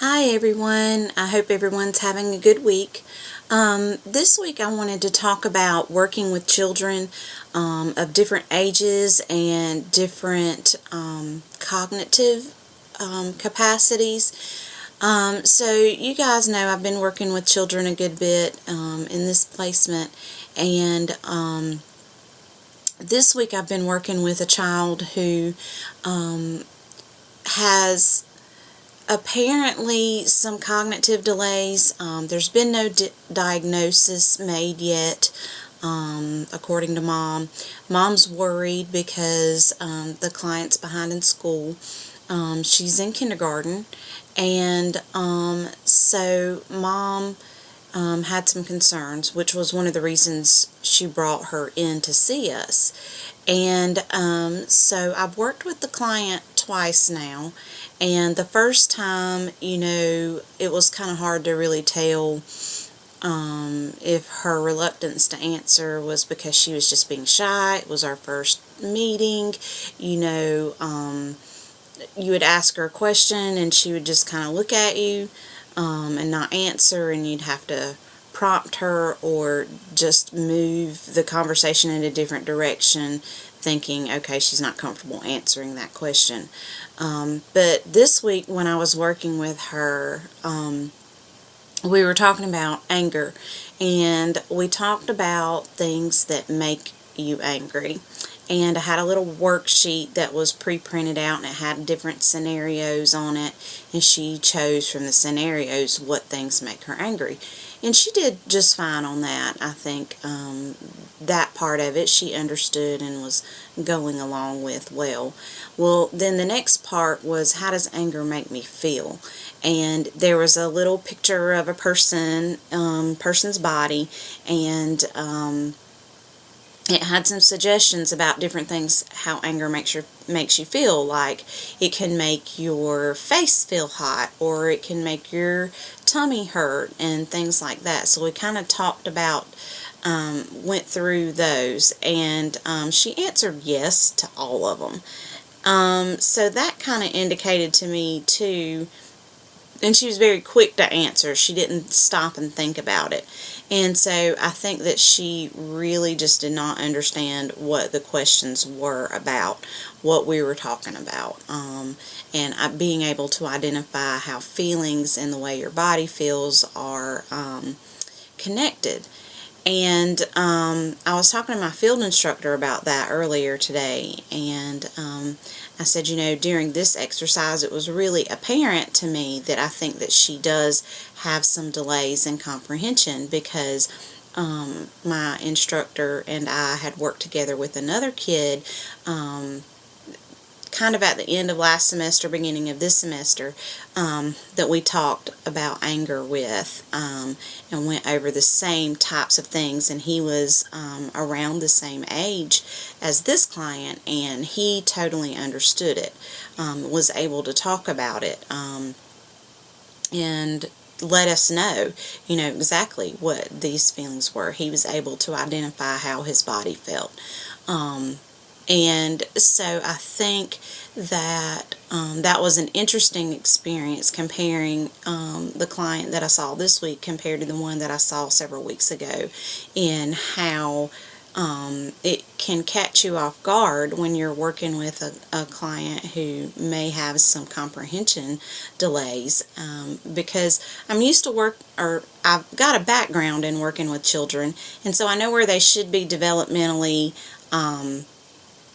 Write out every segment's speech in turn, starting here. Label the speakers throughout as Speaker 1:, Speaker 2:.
Speaker 1: Hi everyone, I hope everyone's having a good week. This week I wanted to talk about working with children of different ages and different cognitive capacities. So you guys know I've been working with children a good bit in this placement, and this week I've been working with a child who has apparently some cognitive delays. There's been no diagnosis made yet, according to Mom. Mom's worried because the client's behind in school. She's in kindergarten, and so Mom had some concerns, which was one of the reasons she brought her in to see us. And so I've worked with the client twice now, and the first time, it was kind of hard to really tell if her reluctance to answer was because she was just being shy. It was our first meeting. You would ask her a question and she would just kind of look at you and not answer, and you'd have to prompt her or just move the conversation in a different direction, thinking, okay, she's not comfortable answering that question. But this week when I was working with her, we were talking about anger, and we talked about things that make you angry. And I had a little worksheet that was pre-printed out, and it had different scenarios on it, and she chose from the scenarios what things make her angry. And she did just fine on that. I think that part of it she understood and was going along with well. Well, then the next part was, how does anger make me feel? And there was a little picture of a person's body, and it had some suggestions about different things, how anger makes you feel. Like, it can make your face feel hot, or it can make your tummy hurt, and things like that. So we kind of talked about, went through those, and she answered yes to all of them. So that kind of indicated to me too. And she was very quick to answer. She didn't stop and think about it. And so I think that she really just did not understand what the questions were about, what we were talking about. And being able to identify how feelings and the way your body feels are connected. And I was talking to my field instructor about that earlier today, and I said, during this exercise it was really apparent to me that I think that she does have some delays in comprehension, because my instructor and I had worked together with another kid kind of at the end of last semester, beginning of this semester, that we talked about anger with, and went over the same types of things. And he was around the same age as this client, and he totally understood it, was able to talk about it, and let us know, exactly what these feelings were. He was able to identify how his body felt. And so I think that that was an interesting experience, comparing the client that I saw this week compared to the one that I saw several weeks ago, in how it can catch you off guard when you're working with a client who may have some comprehension delays, because I'm used to I've got a background in working with children, and so I know where they should be developmentally.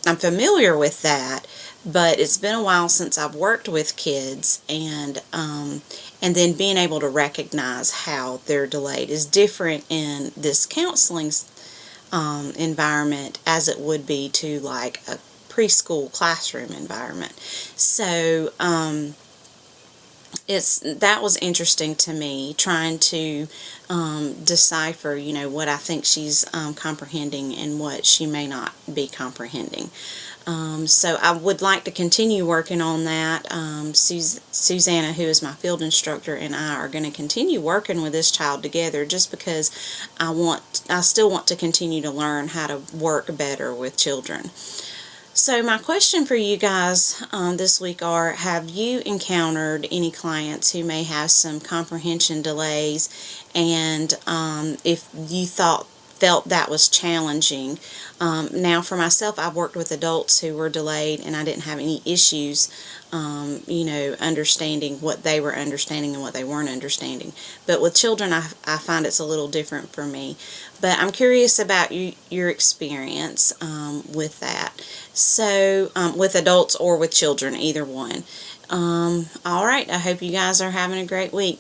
Speaker 1: I'm familiar with that, but it's been a while since I've worked with kids, and then being able to recognize how they're delayed is different in this counseling environment as it would be to like a preschool classroom environment. So that was interesting to me, trying to decipher, what I think she's comprehending and what she may not be comprehending. So I would like to continue working on that. Susanna, who is my field instructor, and I are going to continue working with this child together, just because I still want to continue to learn how to work better with children. So my question for you guys this week are, have you encountered any clients who may have some comprehension delays, and if you felt that was challenging? Now for myself, I've worked with adults who were delayed and I didn't have any issues understanding what they were understanding and what they weren't understanding. But with children, I find it's a little different for me. But I'm curious about your experience with that. So, with adults or with children, either one. All right, I hope you guys are having a great week.